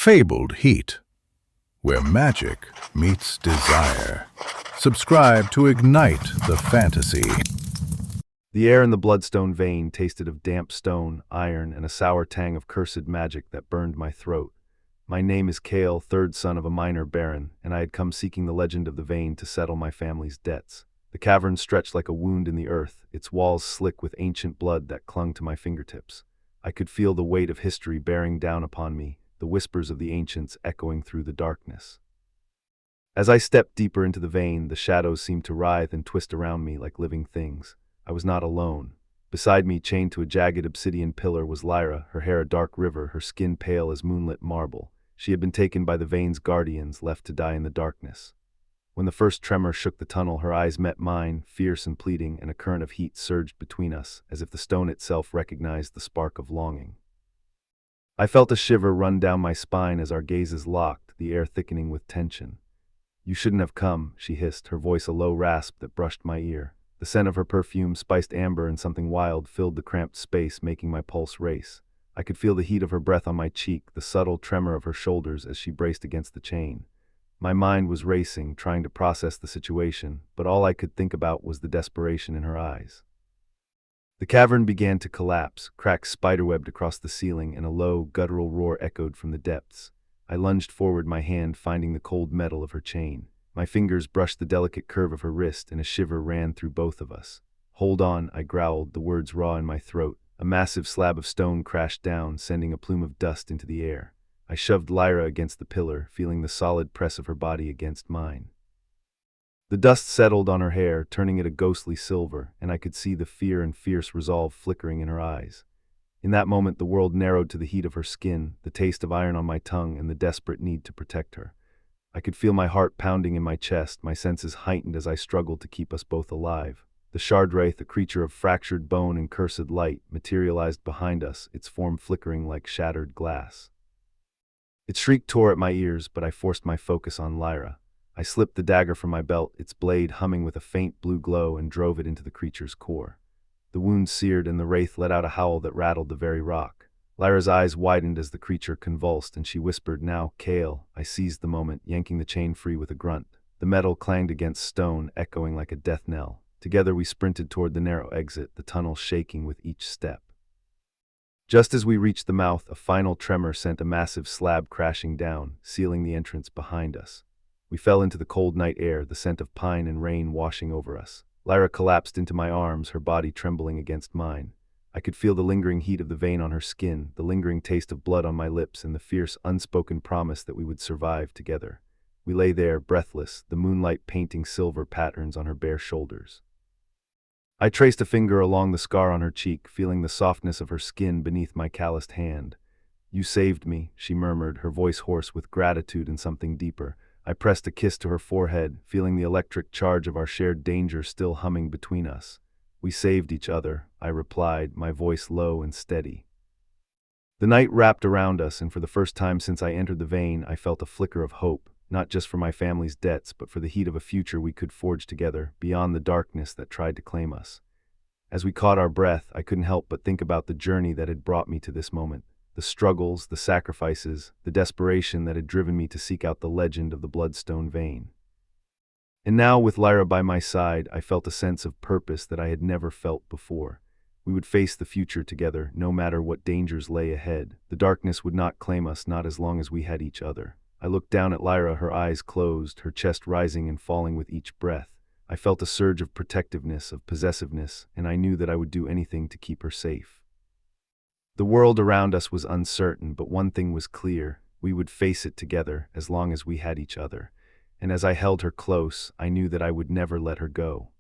fabled heat, where magic meets desire. Subscribe to ignite the fantasy. The air in the Bloodstone Vein tasted of damp stone, iron, and a sour tang of cursed magic that burned my throat. My name is Kale, third son of a minor baron, and I had come seeking the legend of the vein to settle my family's debts. The cavern stretched like a wound in the earth, its walls slick with ancient blood that clung to my fingertips. I could feel the weight of history bearing down upon me, the whispers of the ancients echoing through the darkness. As I stepped deeper into the vein, the shadows seemed to writhe and twist around me like living things. I was not alone. Beside me, chained to a jagged obsidian pillar, was Lyra, her hair a dark river, her skin pale as moonlit marble. She had been taken by the vein's guardians, left to die in the darkness. When the first tremor shook the tunnel, her eyes met mine, fierce and pleading, and a current of heat surged between us, as if the stone itself recognized the spark of longing. I felt a shiver run down my spine as our gazes locked, the air thickening with tension. "You shouldn't have come," she hissed, her voice a low rasp that brushed my ear. The scent of her perfume, spiced amber and something wild, filled the cramped space, making my pulse race. I could feel the heat of her breath on my cheek, the subtle tremor of her shoulders as she braced against the chain. My mind was racing, trying to process the situation, but all I could think about was the desperation in her eyes. The cavern began to collapse, cracks spiderwebbed across the ceiling, and a low, guttural roar echoed from the depths. I lunged forward, my hand finding the cold metal of her chain. My fingers brushed the delicate curve of her wrist, and a shiver ran through both of us. "Hold on," I growled, the words raw in my throat. A massive slab of stone crashed down, sending a plume of dust into the air. I shoved Lyra against the pillar, feeling the solid press of her body against mine. The dust settled on her hair, turning it a ghostly silver, and I could see the fear and fierce resolve flickering in her eyes. In that moment, the world narrowed to the heat of her skin, the taste of iron on my tongue, and the desperate need to protect her. I could feel my heart pounding in my chest, my senses heightened as I struggled to keep us both alive. The shard wraith, a creature of fractured bone and cursed light, materialized behind us, its form flickering like shattered glass. Its shriek tore at my ears, but I forced my focus on Lyra. I slipped the dagger from my belt, its blade humming with a faint blue glow, and drove it into the creature's core. The wound seared, and the wraith let out a howl that rattled the very rock. Lyra's eyes widened as the creature convulsed, and she whispered, "Now, Kale." I seized the moment, yanking the chain free with a grunt. The metal clanged against stone, echoing like a death knell. Together we sprinted toward the narrow exit, the tunnel shaking with each step. Just as we reached the mouth, a final tremor sent a massive slab crashing down, sealing the entrance behind us. We fell into the cold night air, the scent of pine and rain washing over us. Lyra collapsed into my arms, her body trembling against mine. I could feel the lingering heat of the vein on her skin, the lingering taste of blood on my lips, and the fierce, unspoken promise that we would survive together. We lay there, breathless, the moonlight painting silver patterns on her bare shoulders. I traced a finger along the scar on her cheek, feeling the softness of her skin beneath my calloused hand. "You saved me," she murmured, her voice hoarse with gratitude and something deeper. I pressed a kiss to her forehead, feeling the electric charge of our shared danger still humming between us. "We saved each other," I replied, my voice low and steady. The night wrapped around us, and for the first time since I entered the vein, I felt a flicker of hope, not just for my family's debts, but for the heat of a future we could forge together, beyond the darkness that tried to claim us. As we caught our breath, I couldn't help but think about the journey that had brought me to this moment, the struggles, the sacrifices, the desperation that had driven me to seek out the legend of the Bloodstone Vein. And now, with Lyra by my side, I felt a sense of purpose that I had never felt before. We would face the future together, no matter what dangers lay ahead. The darkness would not claim us, not as long as we had each other. I looked down at Lyra, her eyes closed, her chest rising and falling with each breath. I felt a surge of protectiveness, of possessiveness, and I knew that I would do anything to keep her safe. The world around us was uncertain, but one thing was clear: we would face it together, as long as we had each other. And as I held her close, I knew that I would never let her go.